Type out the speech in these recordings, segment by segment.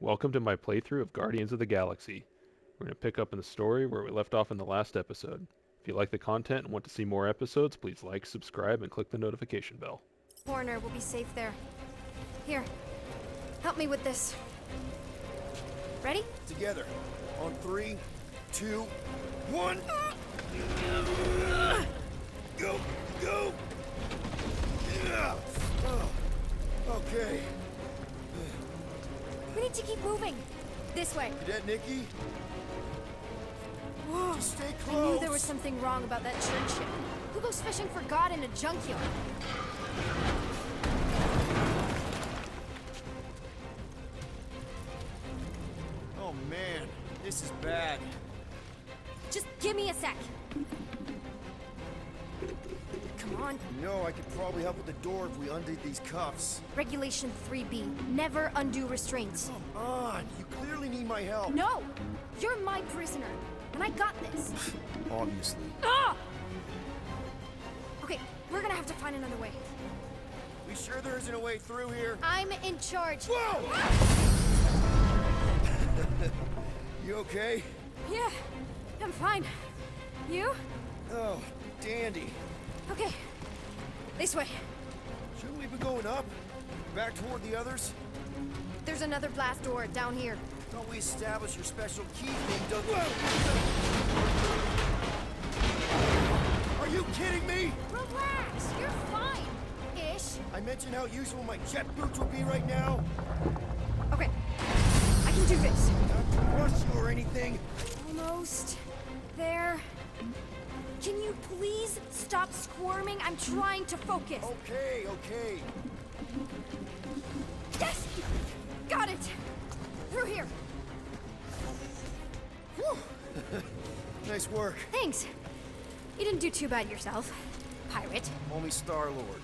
Welcome to my playthrough of Guardians of the Galaxy. We're going to pick up in the story where we left off in the last episode. If you like the content and want to see more episodes, please like, subscribe, and click the notification bell. Warner will be safe there. Here, help me with this. Ready? Together. On 3, 2, 1. Go, go. Okay. We need to keep moving. This way. Cadet Nikki, Whoa. just stay I close. knew there was something wrong about that church ship. Who goes fishing for God in a junkyard? Oh man, this is bad. Just give me a sec. Come on. You know, I could probably help with the door if we undid these cuffs. Regulation 3B. Never undo restraints. Come on, you clearly need my help. No! You're my prisoner, and I got this. Obviously. Ah! Okay, we're gonna have to find another way. We sure there isn't a way through here? I'm in charge. Whoa! You okay? Yeah, I'm fine. You? Oh, dandy. Okay. This way. Shouldn't we be going up? Back toward the others? There's another blast door down here. Thought we established your special key thing, don't Are you kidding me? Relax, you're fine. Ish. I mentioned how useful my jet boots would be right now. Okay, I can do this. Not to rush you or anything. Almost there. Can you please stop squirming? I'm trying to focus. Okay, okay. Yes! Got it! Through here. Whew. Nice work. Thanks. You didn't do too bad yourself, pirate. Only Star-Lord.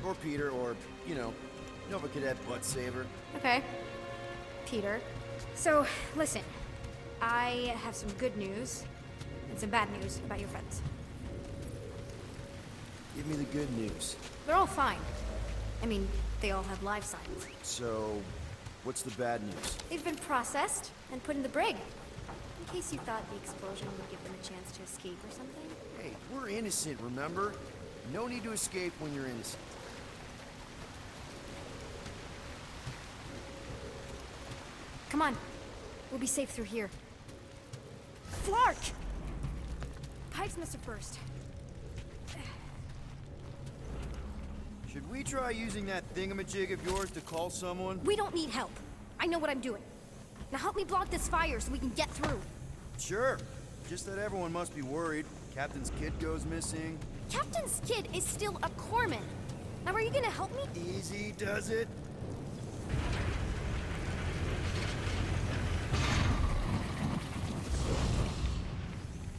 Or Peter, or, you know, Nova Cadet Butt Saver. Okay. Peter. So, listen. I have some good news and some bad news about your friends. Give me the good news. They're all fine. I mean, they all have life signs. So, what's the bad news? They've been processed and put in the brig. In case you thought the explosion would give them a chance to escape or something. Hey, we're innocent, remember? No need to escape when you're innocent. Come on. We'll be safe through here. Flark! Pipes must have burst. Should we try using that thingamajig of yours to call someone? We don't need help. I know what I'm doing. Now help me block this fire so we can get through. Sure. Just that everyone must be worried. Captain's kid goes missing. Captain's kid is still a corpsman. Now are you gonna help me? Easy does it.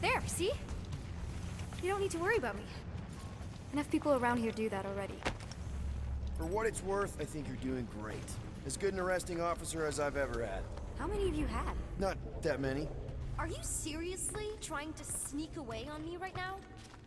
There, see? You don't need to worry about me. Enough people around here do that already. For what it's worth, I think you're doing great. As good an arresting officer as I've ever had. How many have you had? Not that many. Are you seriously trying to sneak away on me right now?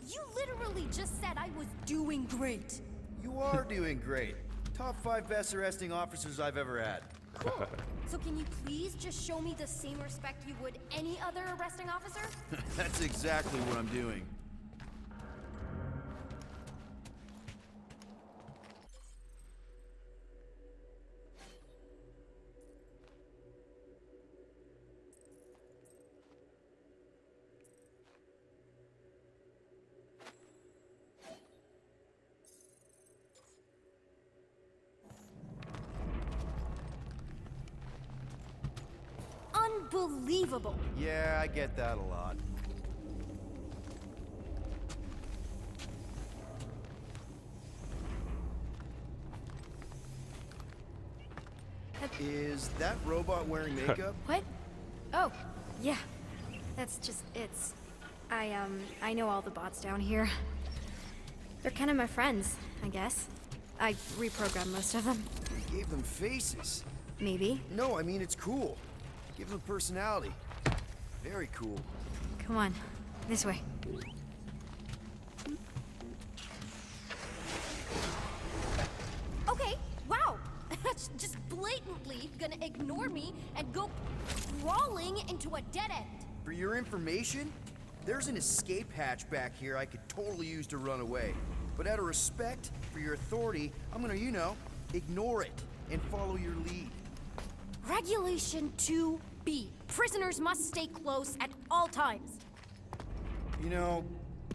You literally just said I was doing great. You are doing great. Top 5 best arresting officers I've ever had. Cool. So can you please just show me the same respect you would any other arresting officer? That's exactly what I'm doing. Unbelievable. Yeah, I get that a lot. Is that robot wearing makeup? What? Oh, yeah. That's just, I know all the bots down here. They're kind of my friends, I guess. I reprogrammed most of them. You gave them faces. Maybe. No, I mean it's cool. Give them personality. Very cool. Come on, this way. Okay, wow! That's just blatantly gonna ignore me and go crawling into a dead end. For your information, there's an escape hatch back here I could totally use to run away. But out of respect for your authority, I'm gonna, ignore it and follow your lead. Regulation 2B. Prisoners must stay close at all times.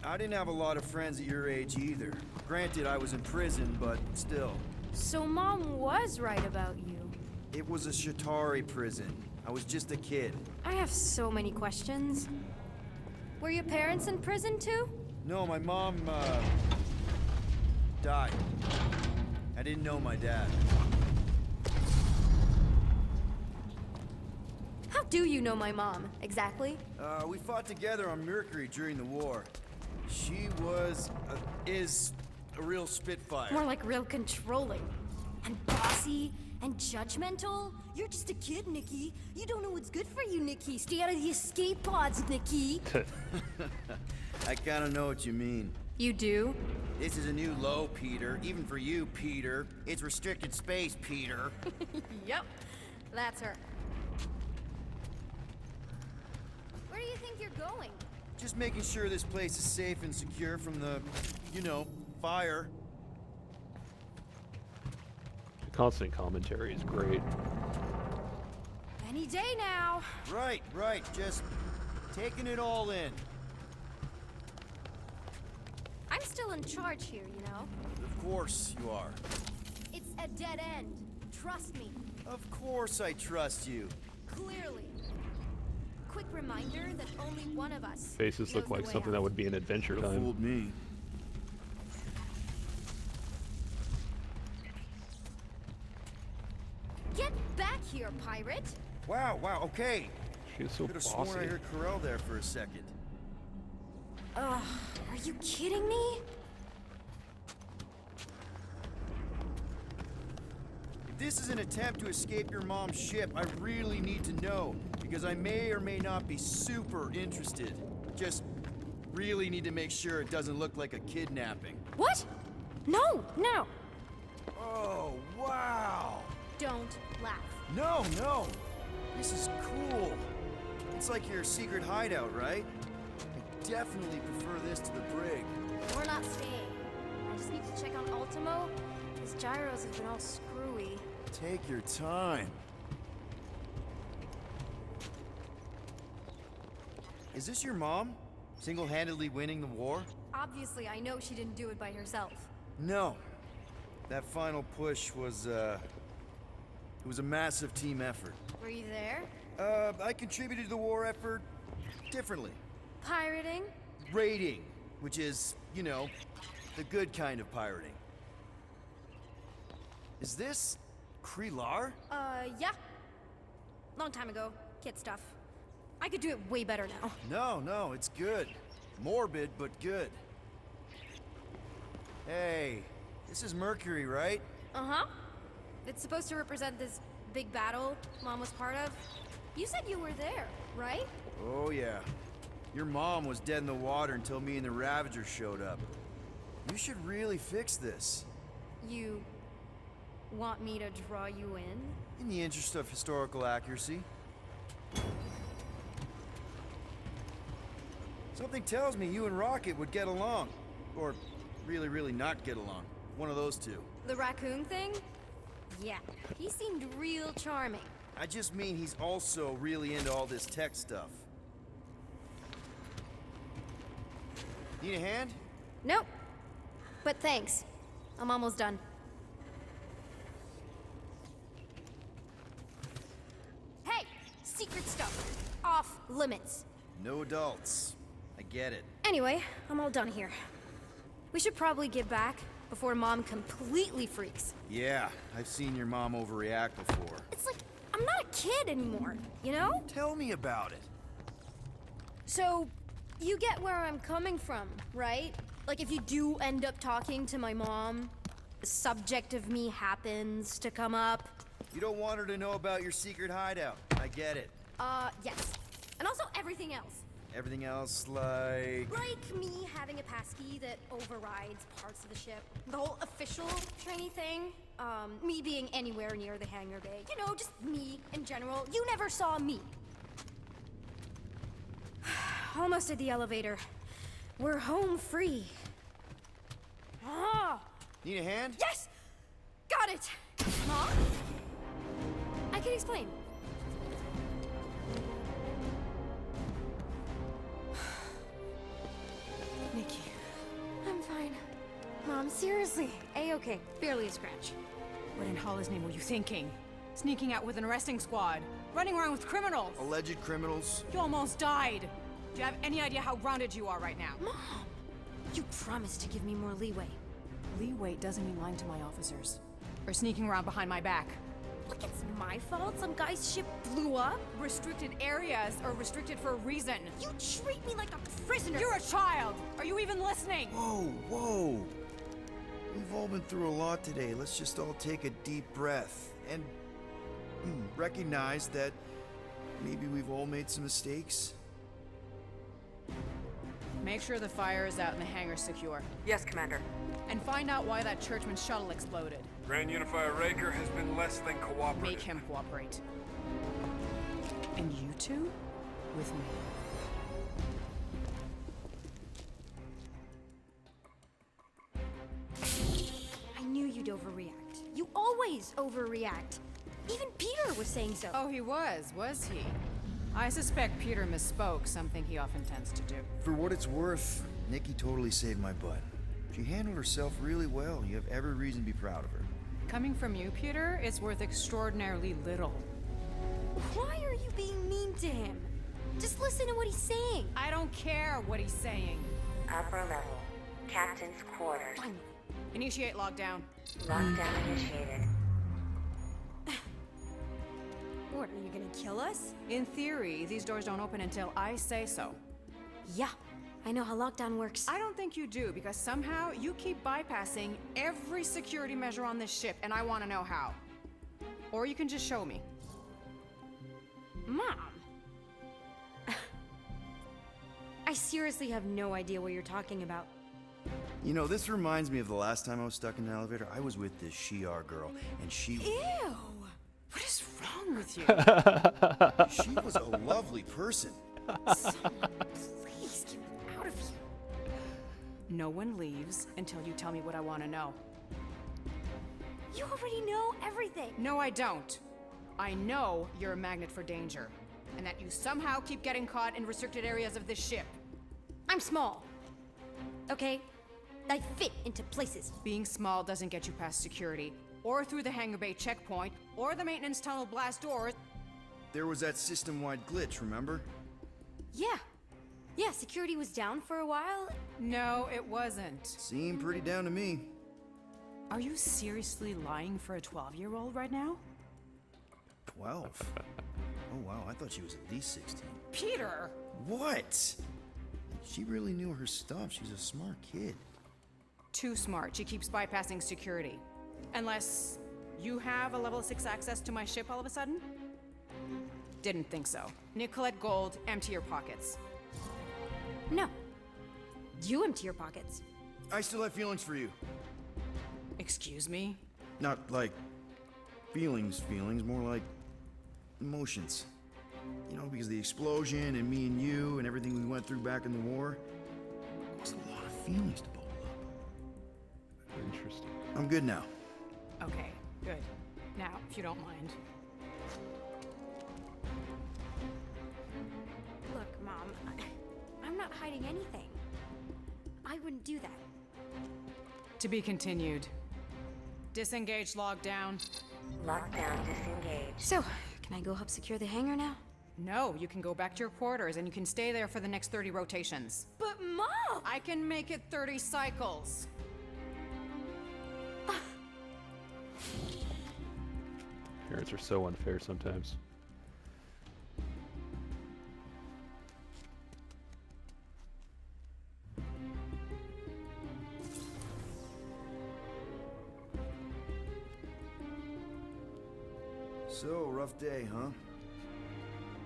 I didn't have a lot of friends at your age either. Granted, I was in prison, but still. So Mom was right about you. It was a Shatari prison. I was just a kid. I have so many questions. Were your parents in prison too? No, my mom, died. I didn't know my dad. How do you know my mom, exactly? We fought together on Mercury during the war. She is a real spitfire. More like real controlling. And bossy and judgmental. You're just a kid, Nikki. You don't know what's good for you, Nikki. Stay out of the escape pods, Nikki. I kinda know what you mean. You do? This is a new low, Peter. Even for you, Peter. It's restricted space, Peter. Yep, that's her. Where do you think you're going? Just making sure this place is safe and secure from the, fire. The constant commentary is great. Any day now. Right. Just taking it all in. I'm still in charge here, you know? Of course you are. It's a dead end. Trust me. Of course I trust you. Clearly. Quick reminder that only one of us Faces look knows like the way something out. that would be in Adventure Time. Fooled me. Get back here, pirate! Wow, okay. She is so Could have sworn I bossy. heard Corell there for a second. Ugh, are you kidding me? If this is an attempt to escape your mom's ship, I really need to know, because I may or may not be super interested. Just really need to make sure it doesn't look like a kidnapping. What? No! Oh, wow! Don't laugh. No! This is cool. It's like your secret hideout, right? I definitely prefer this to the brig. We're not staying. I just need to check on Ultimo. His gyros have been all screwy. Take your time. Is this your mom? Single-handedly winning the war? Obviously, I know she didn't do it by herself. No. That final push was, it was a massive team effort. Were you there? I contributed to the war effort differently. Pirating? Raiding, which is, the good kind of pirating. Is this Krelar? Yeah. Long time ago. Kid stuff. I could do it way better now. No, it's good. Morbid, but good. Hey, this is Mercury, right? Uh-huh. It's supposed to represent this big battle Mom was part of. You said you were there, right? Oh, yeah. Your mom was dead in the water until me and the Ravagers showed up. You should really fix this. You want me to draw you in? In the interest of historical accuracy. Something tells me you and Rocket would get along. Or really not get along. One of those two. The raccoon thing? Yeah, he seemed real charming. I just mean he's also really into all this tech stuff. Need a hand? Nope. But thanks. I'm almost done. Hey! Secret stuff. Off limits. No adults. I get it. Anyway, I'm all done here. We should probably get back before Mom completely freaks. Yeah, I've seen your mom overreact before. It's like, I'm not a kid anymore, you know? Tell me about it. So, you get where I'm coming from, right? Like if you do end up talking to my mom, the subject of me happens to come up. You don't want her to know about your secret hideout. I get it. Yes. And also everything else. Everything else, like... Like me having a passkey that overrides parts of the ship. The whole official trainee thing. Me being anywhere near the hangar bay. You know, just me in general. You never saw me. Almost at the elevator. We're home free. Ah! Need a hand? Yes! Got it! Mom? I can explain. Nikki. I'm fine. Mom, seriously. A-okay. Barely a scratch. What in Hall's name were you thinking? Sneaking out with an arresting squad? Running around with criminals? Alleged criminals? You almost died. Do you have any idea how grounded you are right now? Mom! You promised to give me more leeway. Leeway doesn't mean lying to my officers. Or sneaking around behind my back. Look, it's my fault some guy's ship blew up. Restricted areas are restricted for a reason. You treat me like a prisoner. You're a child! Are you even listening? Whoa, whoa. We've all been through a lot today. Let's just all take a deep breath and recognize that maybe we've all made some mistakes. Make sure the fire is out and the hangar's secure. Yes, Commander. And find out why that churchman's shuttle exploded. Grand Unifier Raker has been less than cooperative. Make him cooperate. And you two? With me. I knew you'd overreact. You always overreact. Even Peter was saying so. Oh, he was he? I suspect Peter misspoke, something he often tends to do. For what it's worth, Nikki totally saved my butt. She handled herself really well. You have every reason to be proud of her. Coming from you, Peter, it's worth extraordinarily little. Why are you being mean to him? Just listen to what he's saying. I don't care what he's saying. Upper level. Captain's quarters. Fine. Initiate lockdown. Lockdown initiated. What, are you gonna kill us? In theory, these doors don't open until I say so. Yeah, I know how lockdown works. I don't think you do, because somehow you keep bypassing every security measure on this ship, and I want to know how. Or you can just show me. Mom! I seriously have no idea what you're talking about. You know, this reminds me of the last time I was stuck in an elevator. I was with this Shi'ar girl, and she... Ew! What is wrong with you? She was a lovely person. Please get me out of here. No one leaves until you tell me what I want to know. You already know everything. No, I don't. I know you're a magnet for danger, and that you somehow keep getting caught in restricted areas of this ship. I'm small. Okay? I fit into places. Being small doesn't get you past security, or through the hangar bay checkpoint, or the maintenance tunnel blast doors. There was that system-wide glitch, remember? Yeah. Yeah, security was down for a while. No, it wasn't. Seemed pretty down to me. Are you seriously lying for a 12-year-old right now? 12? Oh wow, I thought she was at least 16. Peter! What? She really knew her stuff. She's a smart kid. Too smart. She keeps bypassing security. Unless you have a level 6 access to my ship all of a sudden? Didn't think so. Nicolette Gold, empty your pockets. No. You empty your pockets. I still have feelings for you. Excuse me? Not like feelings, more like emotions. You know, because the explosion and me and you and everything we went through back in the war, it was a lot of feelings to bottle up. Interesting. I'm good now. Okay, good. Now, if you don't mind. Look, Mom, I'm not hiding anything. I wouldn't do that. To be continued. Disengage lockdown. Lockdown disengaged. So, can I go help secure the hangar now? No, you can go back to your quarters and you can stay there for the next 30 rotations. But Mom! I can make it 30 cycles. Parents are so unfair sometimes. So, rough day, huh?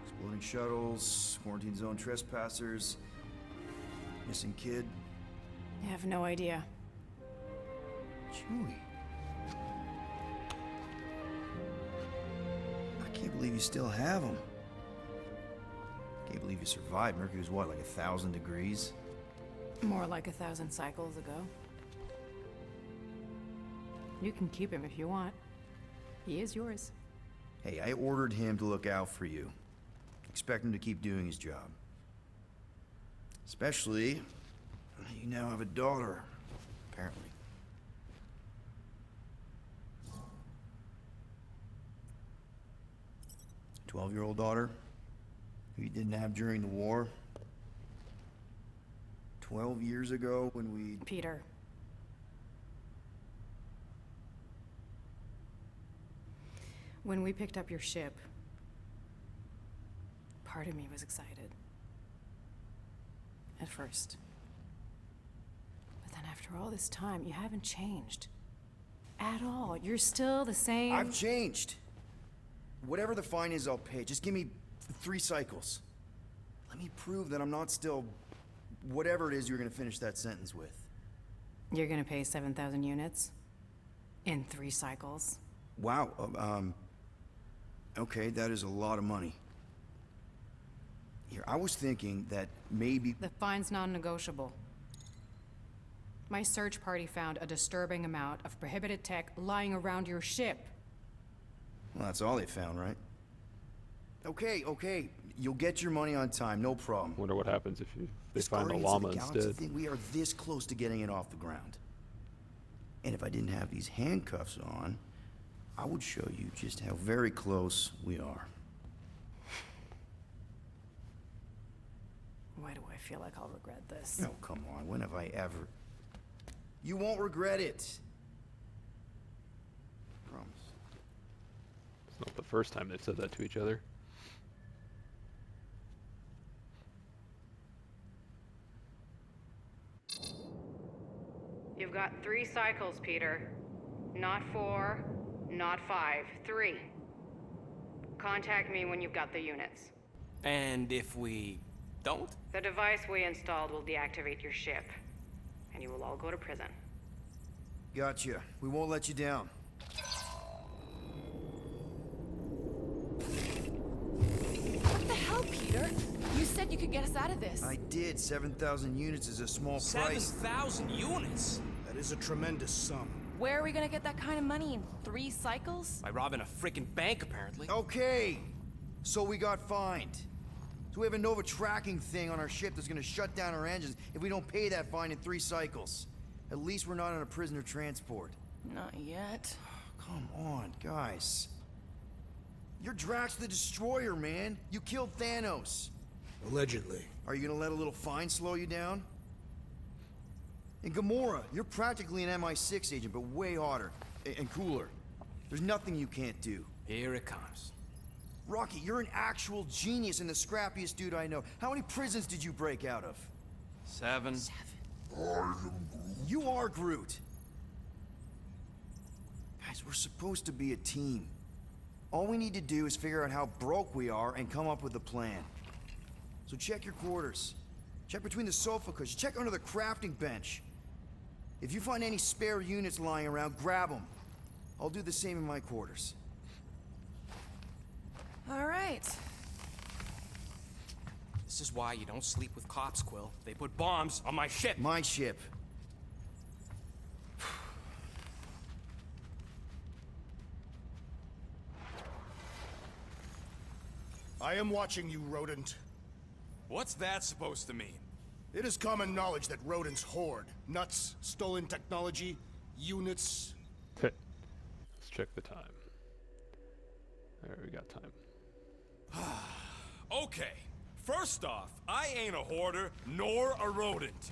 Exploding shuttles, quarantine zone trespassers, missing kid. I have no idea. Chewie. believe you still have them. Can't believe you survived. Mercury was what, like 1,000 degrees? More like 1,000 cycles ago. You can keep him if you want. He is yours. Hey, I ordered him to look out for you. Expect him to keep doing his job. Especially, you now have a daughter, apparently. A 12-year-old daughter who you didn't have during the war. 12 years ago when we... Peter. When we picked up your ship, part of me was excited. At first. But then after all this time, you haven't changed. At all. You're still the same... I've changed. Whatever the fine is, I'll pay. Just give me 3 cycles. Let me prove that I'm not still... whatever it is you're gonna finish that sentence with. You're gonna pay 7,000 units? In 3 cycles? Wow, okay, that is a lot of money. Here, I was thinking that maybe... The fine's non-negotiable. My search party found a disturbing amount of prohibited tech lying around your ship. Well, that's all they found, right? Okay, you'll get your money on time, no problem. Wonder what happens if they This find a Guardians of llama the Galaxy instead. thing, we are this close to getting it off the ground. And if I didn't have these handcuffs on, I would show you just how very close we are. Why do I feel like I'll regret this? Oh, come on, when have I ever... You won't regret it. Promise. It's not the first time they've said that to each other. You've got 3 cycles, Peter. Not 4, not 5, 3. Contact me when you've got the units. And if we don't? The device we installed will deactivate your ship, and you will all go to prison. Gotcha. We won't let you down. What the hell, Peter? You said you could get us out of this. I did. 7,000 units is a small price. 7,000 units? That is a tremendous sum. Where are we gonna get that kind of money in 3 cycles? By robbing a frickin' bank, apparently. Okay, so we got fined. So we have a Nova tracking thing on our ship that's gonna shut down our engines if we don't pay that fine in 3 cycles. At least we're not on a prisoner transport. Not yet. Come on, guys. You're Drax the Destroyer, man. You killed Thanos. Allegedly. Are you gonna let a little fine slow you down? And Gamora, you're practically an MI6 agent, but way hotter and cooler. There's nothing you can't do. Here it comes. Rocky, you're an actual genius and the scrappiest dude I know. How many prisons did you break out of? 7. You are Groot. Guys, we're supposed to be a team. All we need to do is figure out how broke we are and come up with a plan. So check your quarters. Check between the sofa cushions. Check under the crafting bench. If you find any spare units lying around, grab them. I'll do the same in my quarters. All right. This is why you don't sleep with cops, Quill. They put bombs on my ship. My ship. I am watching you, rodent. What's that supposed to mean? It is common knowledge that rodents hoard nuts, stolen technology, units. Let's check the time. Alright, we got time. Okay, first off, I ain't a hoarder nor a rodent.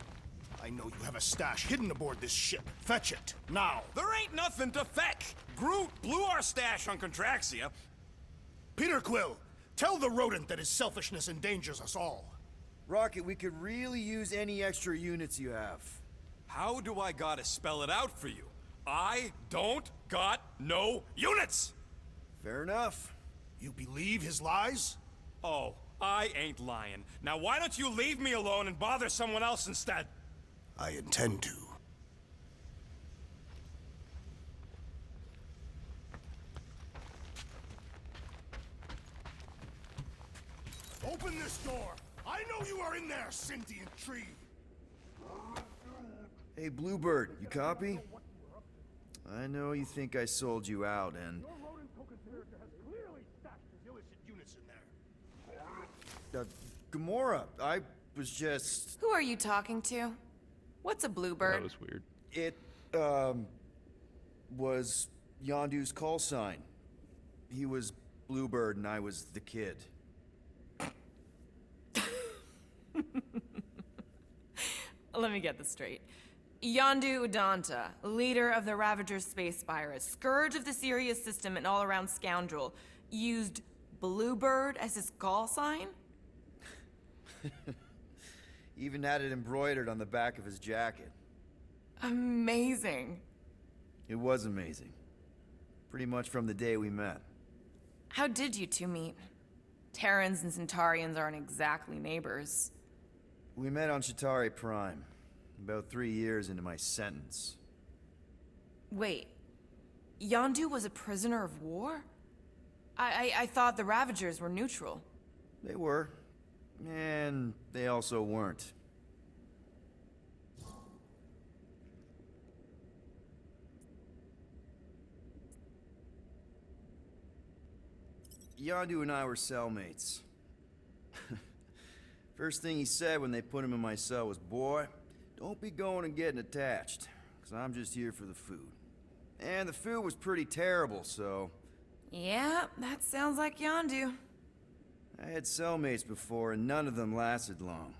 I know you have a stash hidden aboard this ship. Fetch it, now. There ain't nothing to fetch. Groot blew our stash on Contraxia. Peter Quill, tell the rodent that his selfishness endangers us all. Rocket, we could really use any extra units you have. How do I gotta spell it out for you? I don't got no units! Fair enough. You believe his lies? Oh, I ain't lying. Now why don't you leave me alone and bother someone else instead? I intend to. Open this door! I know you are in there, sentient tree! Hey, Bluebird, you copy? I know you think I sold you out, and... Gamora, I was just... Who are you talking to? What's a bluebird? That was weird. It, was Yondu's call sign. He was Bluebird and I was the kid. Let me get this straight. Yondu Udanta, leader of the Ravager's space virus, scourge of the Sirius system and all-around scoundrel, used Bluebird as his call sign? Even had it embroidered on the back of his jacket. Amazing. It was amazing. Pretty much from the day we met. How did you two meet? Terrans and Centaurians aren't exactly neighbors. We met on Chitauri Prime, about 3 years into my sentence. Wait, Yondu was a prisoner of war? I thought the Ravagers were neutral. They were. And they also weren't. Yondu and I were cellmates. First thing he said when they put him in my cell was, "Boy, don't be going and getting attached, 'cause I'm just here for the food." And the food was pretty terrible, so... Yeah, that sounds like Yondu. I had cellmates before, and none of them lasted long.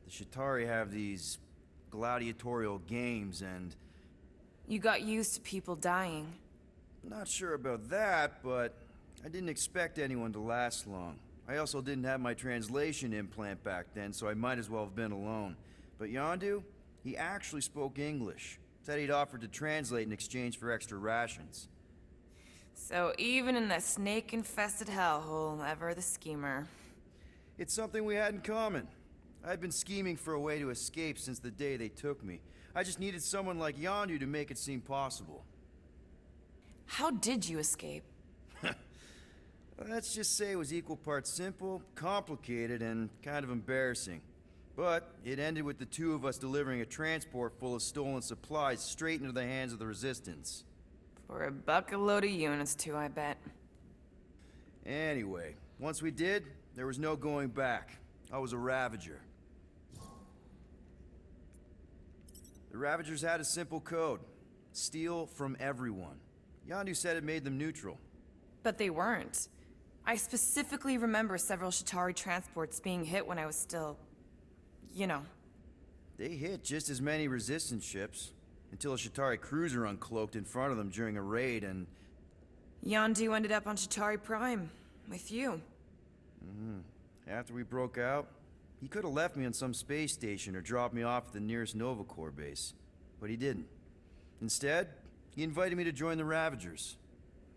The Chitauri have these gladiatorial games, and... You got used to people dying. Not sure about that, but I didn't expect anyone to last long. I also didn't have my translation implant back then, so I might as well have been alone. But Yondu, he actually spoke English. Said he'd offered to translate in exchange for extra rations. So even in that snake-infested hellhole, ever the schemer. It's something we had in common. I'd been scheming for a way to escape since the day they took me. I just needed someone like Yondu to make it seem possible. How did you escape? Let's just say it was equal parts simple, complicated, and kind of embarrassing. But it ended with the two of us delivering a transport full of stolen supplies straight into the hands of the Resistance. For a bucket load of units too, I bet. Anyway, once we did, there was no going back. I was a Ravager. The Ravagers had a simple code. Steal from everyone. Yondu said it made them neutral. But they weren't. I specifically remember several Chitauri transports being hit when I was still... you know. They hit just as many Resistance ships, until a Chitauri cruiser uncloaked in front of them during a raid and... Yondu ended up on Chitauri Prime, with you. After we broke out, he could have left me on some space station or dropped me off at the nearest Nova Corps base. But he didn't. Instead, he invited me to join the Ravagers.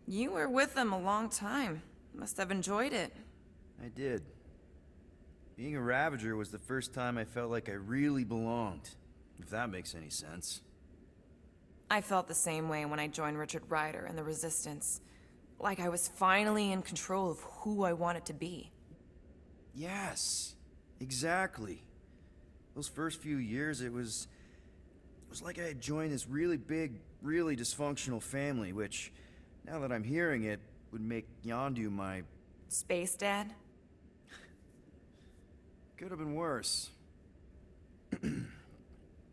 You were with them a long time. Must have enjoyed it. I did. Being a Ravager was the first time I felt like I really belonged, if that makes any sense. I felt the same way when I joined Richard Rider and the Resistance. Like I was finally in control of who I wanted to be. Yes, exactly. Those first few years, it was like I had joined this really big, really dysfunctional family, which, now that I'm hearing it, would make Yondu my... Space Dad? Could have been worse.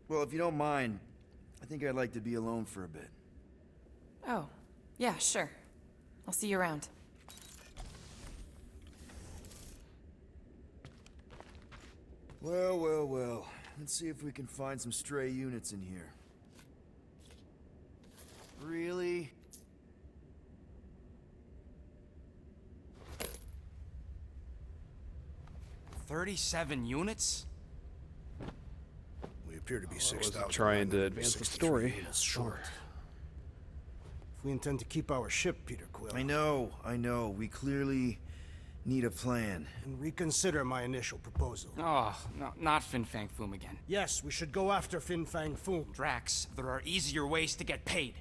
Well, if you don't mind, I think I'd like to be alone for a bit. Oh, yeah, sure. I'll see you around. Well, well, well. Let's see if we can find some stray units in here. Really? $37 units? We appear to be I wasn't 6,000. trying to advance the story. Short. If we intend to keep our ship, Peter Quill, I know. We clearly need a plan. and reconsider my initial proposal. Oh, no, not Fin Fang Foom again. Yes, we should go after Fin Fang Foom. Drax, there are easier ways to get paid.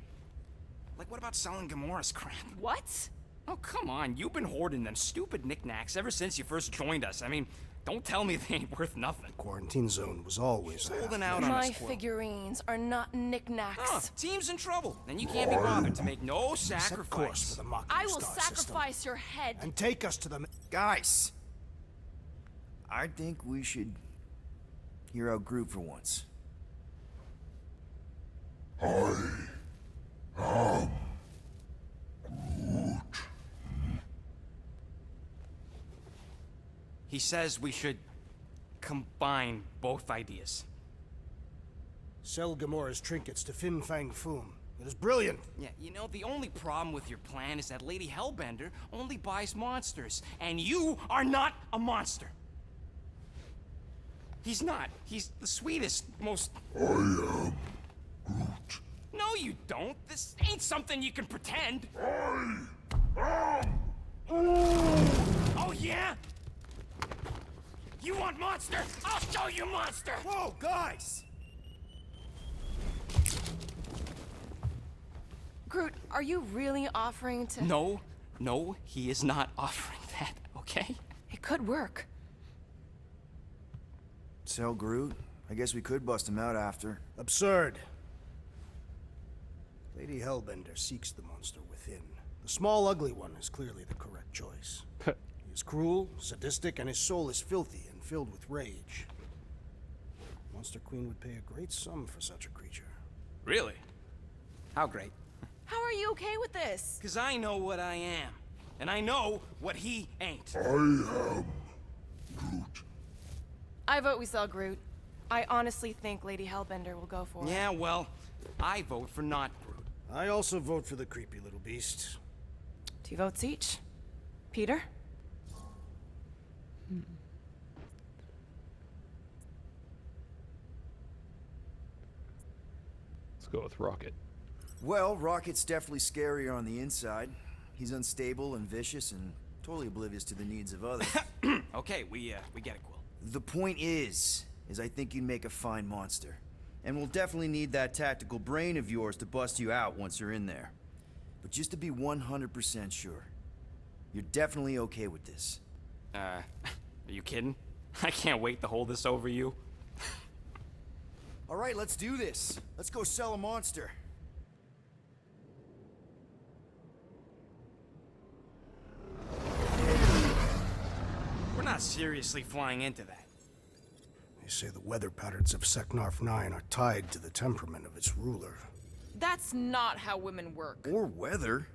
Like, what about selling Gamora's crap? What? Oh, come on. You've been hoarding them stupid knickknacks ever since you first joined us. I mean, don't tell me they ain't worth nothing. Quarantine zone was always Holding out on My us, Quill. figurines are not knickknacks. Oh, team's in trouble. Then you can't be bothered to make no Set course sacrifice. for the Mocking I will Star system sacrifice your head. and take us to the. Guys! I think we should hear out Groot for once. He says we should combine both ideas. Sell Gamora's trinkets to Fin Fang Foom. It is brilliant. Yeah, you know, the only problem with your plan is that Lady Hellbender only buys monsters, and you are not a monster. He's not. He's the sweetest, most... I am Groot. No, you don't. This ain't something you can pretend. Oh, yeah? You want monster? I'll show you monster! Whoa, guys! Groot, are you really offering to... No, he is not offering that, okay? It could work. Sell Groot? I guess we could bust him out after. Absurd. Lady Hellbender seeks the monster within. The small, ugly one is clearly the correct choice. He is cruel, sadistic, and his soul is filthy and filled with rage. Monster Queen would pay a great sum for such a creature. Really? How great? How are you okay with this? Because I know what I am. And I know what he ain't. I vote we sell Groot. I honestly think Lady Hellbender will go for it. Yeah, well, I vote for not Groot. I also vote for the creepy little beast. 2 votes each. Peter? Let's go with Rocket. Well, Rocket's definitely scarier on the inside. He's unstable and vicious and totally oblivious to the needs of others. Okay, we get it, Quill. The point is I think you'd make a fine monster. And we'll definitely need that tactical brain of yours to bust you out once you're in there. But just to be 100% sure, you're definitely okay with this. Are you kidding? I can't wait to hold this over you. All right, let's do this. Let's go sell a monster. We're not seriously flying into that. They say the weather patterns of Seknarf 9 are tied to the temperament of its ruler. That's not how women work. Or weather.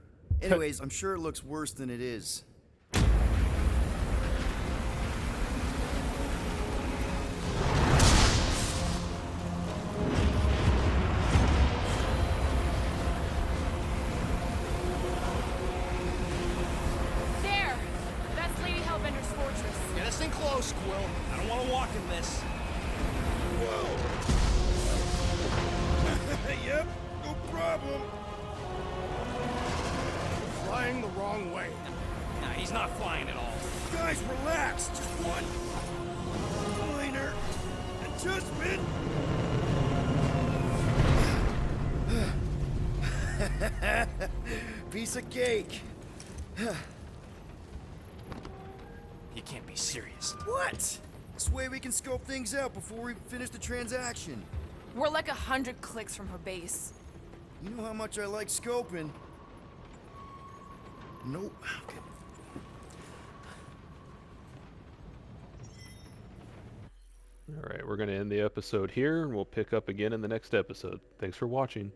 Anyways, I'm sure it looks worse than it is. There! That's Lady Hellbender's fortress. Get us in close, Quill. I don't want to walk in this. Yep, no problem. Flying the wrong way. Nah, he's not flying at all. Guys, relax. Just one minor adjustment. Piece of cake. He can't be serious. What? This way we can scope things out before we finish the transaction. We're like 100 clicks from her base. You know how much I like scoping. Nope. Okay. All right, we're going to end the episode here, and we'll pick up again in the next episode. Thanks for watching.